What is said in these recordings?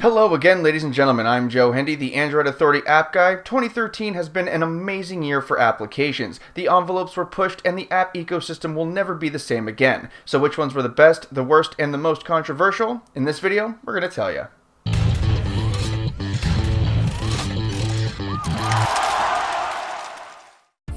Hello again, ladies and gentlemen. I'm Joe Hindy, the Android Authority App Guy. 2013 has been an amazing year for applications. The envelopes were pushed and the app ecosystem will never be the same again. So which ones were the best, the worst, and the most controversial? In this video, we're going to tell you.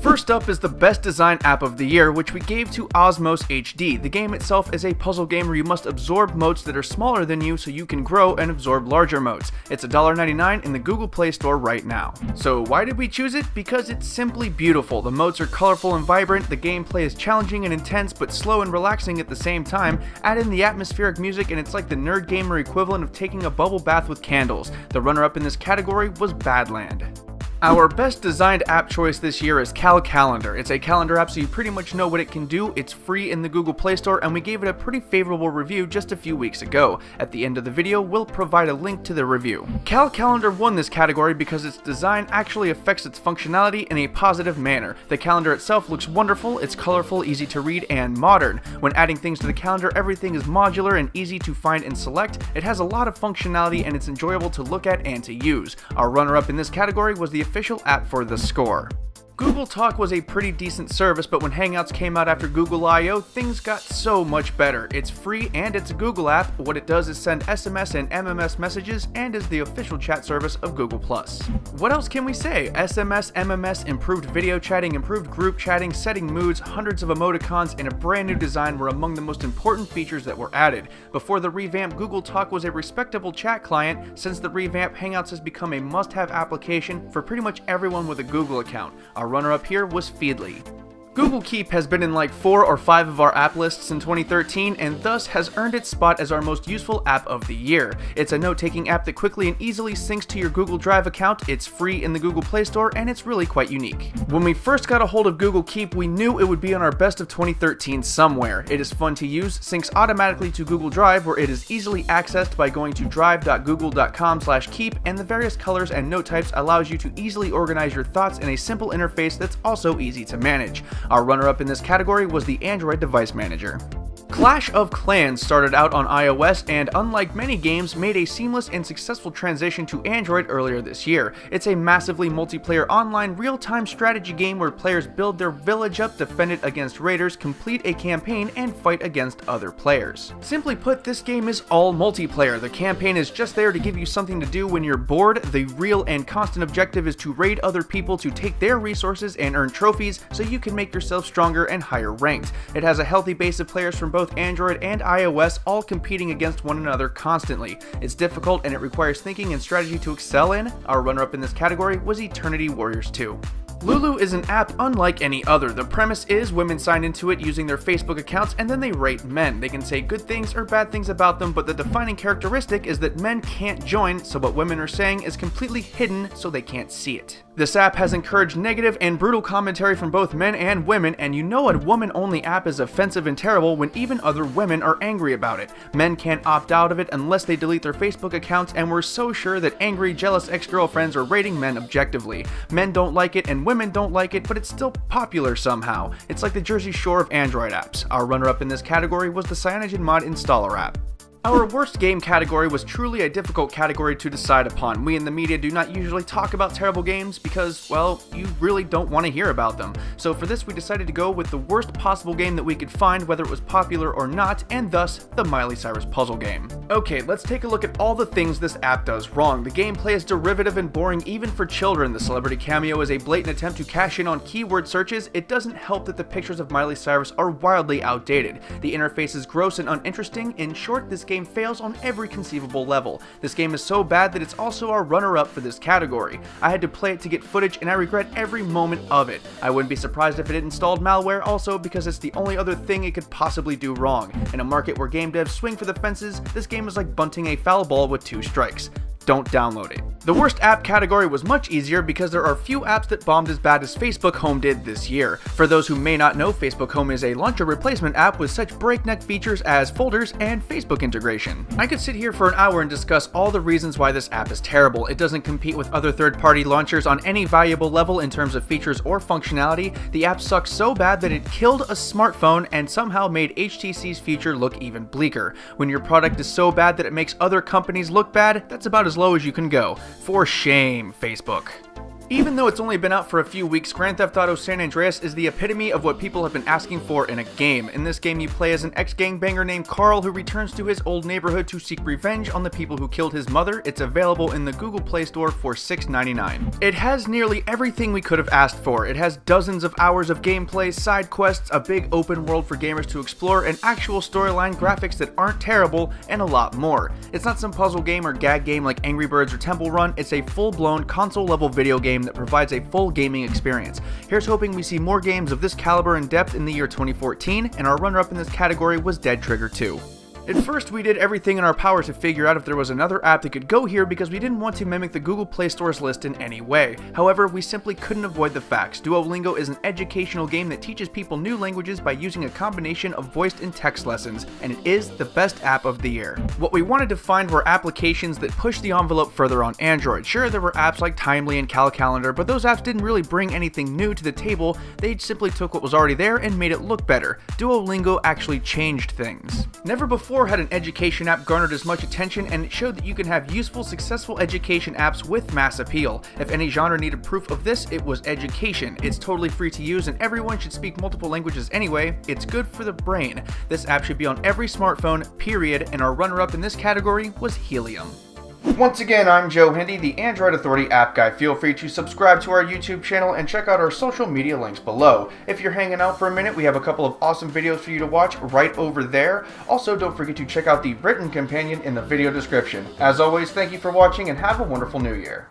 First up is the best design app of the year, which we gave to Osmos HD. The game itself is a puzzle game where you must absorb motes that are smaller than you so you can grow and absorb larger motes. It's $1.99 in the Google Play Store right now. So why did we choose it? Because it's simply beautiful. The motes are colorful and vibrant, the gameplay is challenging and intense but slow and relaxing at the same time. Add in the atmospheric music and it's like the nerd gamer equivalent of taking a bubble bath with candles. The runner-up in this category was Badland. Our best designed app choice this year is Calendar. It's a calendar app so you pretty much know what it can do. It's free in the Google Play Store and we gave it a pretty favorable review just a few weeks ago. At the end of the video, we'll provide a link to the review. Calendar won this category because its design actually affects its functionality in a positive manner. The calendar itself looks wonderful, it's colorful, easy to read, and modern. When adding things to the calendar, everything is modular and easy to find and select. It has a lot of functionality and it's enjoyable to look at and to use. Our runner-up in this category was the official app for The Score. Google Talk was a pretty decent service, but when Hangouts came out after Google I/O, things got so much better. It's free and it's a Google app. What it does is send SMS and MMS messages and is the official chat service of Google+. What else can we say? SMS, MMS, improved video chatting, improved group chatting, setting moods, hundreds of emoticons, and a brand new design were among the most important features that were added. Before the revamp, Google Talk was a respectable chat client. Since the revamp, Hangouts has become a must-have application for pretty much everyone with a Google account. Our runner-up here was Feedly. Google Keep has been in like 4 or 5 of our app lists in 2013 and thus has earned its spot as our most useful app of the year. It's a note-taking app that quickly and easily syncs to your Google Drive account, it's free in the Google Play Store, and it's really quite unique. When we first got a hold of Google Keep, we knew it would be on our best of 2013 somewhere. It is fun to use, syncs automatically to Google Drive where it is easily accessed by going to drive.google.com/keep, and the various colors and note types allows you to easily organize your thoughts in a simple interface that's also easy to manage. Our runner-up in this category was the Android Device Manager. Clash of Clans started out on iOS and, unlike many games, made a seamless and successful transition to Android earlier this year. It's a massively multiplayer online real-time strategy game where players build their village up, defend it against raiders, complete a campaign, and fight against other players. Simply put, this game is all multiplayer. The campaign is just there to give you something to do when you're bored. The real and constant objective is to raid other people to take their resources and earn trophies so you can make yourself stronger and higher ranked. It has a healthy base of players from both Android and iOS, all competing against one another constantly. It's difficult and it requires thinking and strategy to excel in. Our runner-up in this category was Eternity Warriors 2. Lulu is an app unlike any other. The premise is women sign into it using their Facebook accounts and then they rate men. They can say good things or bad things about them, but the defining characteristic is that men can't join, so what women are saying is completely hidden so they can't see it. This app has encouraged negative and brutal commentary from both men and women, and you know a woman-only app is offensive and terrible when even other women are angry about it. Men can't opt out of it unless they delete their Facebook accounts, and we're so sure that angry, jealous ex-girlfriends are rating men objectively. Men don't like it and women don't like it, but it's still popular somehow. It's like the Jersey Shore of Android apps. Our runner-up in this category was the CyanogenMod installer app. Our worst game category was truly a difficult category to decide upon. We in the media do not usually talk about terrible games because, well, you really don't want to hear about them. So for this we decided to go with the worst possible game that we could find, whether it was popular or not, and thus, the Miley Cyrus puzzle game. Okay, let's take a look at all the things this app does wrong. The gameplay is derivative and boring even for children. The celebrity cameo is a blatant attempt to cash in on keyword searches. It doesn't help that the pictures of Miley Cyrus are wildly outdated. The interface is gross and uninteresting. In short, this game fails on every conceivable level. This game is so bad that it's also our runner-up for this category. I had to play it to get footage and I regret every moment of it. I wouldn't be surprised if it installed malware also because it's the only other thing it could possibly do wrong. In a market where game devs swing for the fences, this game is like bunting a foul ball with 2 strikes. Don't download it. The worst app category was much easier because there are few apps that bombed as bad as Facebook Home did this year. For those who may not know, Facebook Home is a launcher replacement app with such breakneck features as folders and Facebook integration. I could sit here for an hour and discuss all the reasons why this app is terrible. It doesn't compete with other third-party launchers on any valuable level in terms of features or functionality. The app sucks so bad that it killed a smartphone and somehow made HTC's future look even bleaker. When your product is so bad that it makes other companies look bad, that's about as low as you can go. For shame, Facebook. Even though it's only been out for a few weeks, Grand Theft Auto San Andreas is the epitome of what people have been asking for in a game. In this game, you play as an ex-gangbanger named Carl who returns to his old neighborhood to seek revenge on the people who killed his mother. It's available in the Google Play Store for $6.99. It has nearly everything we could have asked for. It has dozens of hours of gameplay, side quests, a big open world for gamers to explore, an actual storyline, graphics that aren't terrible, and a lot more. It's not some puzzle game or gag game like Angry Birds or Temple Run. It's a full-blown console-level video game that provides a full gaming experience. Here's hoping we see more games of this caliber and depth in the year 2014, and our runner-up in this category was Dead Trigger 2. At first, we did everything in our power to figure out if there was another app that could go here because we didn't want to mimic the Google Play Store's list in any way. However, we simply couldn't avoid the facts. Duolingo is an educational game that teaches people new languages by using a combination of voiced and text lessons, and it is the best app of the year. What we wanted to find were applications that pushed the envelope further on Android. Sure, there were apps like Timely and CalCalendar, but those apps didn't really bring anything new to the table. They simply took what was already there and made it look better. Duolingo actually changed things. Never before had an education app garnered as much attention, and it showed that you can have useful, successful education apps with mass appeal. If any genre needed proof of this, it was education. It's totally free to use, and everyone should speak multiple languages anyway. It's good for the brain. This app should be on every smartphone, period, and our runner-up in this category was Helium. Once again, I'm Joe Hindy, the Android Authority app guy. Feel free to subscribe to our YouTube channel and check out our social media links below. If you're hanging out for a minute, we have a couple of awesome videos for you to watch right over there. Also, don't forget to check out the written companion in the video description. As always, thank you for watching and have a wonderful new year.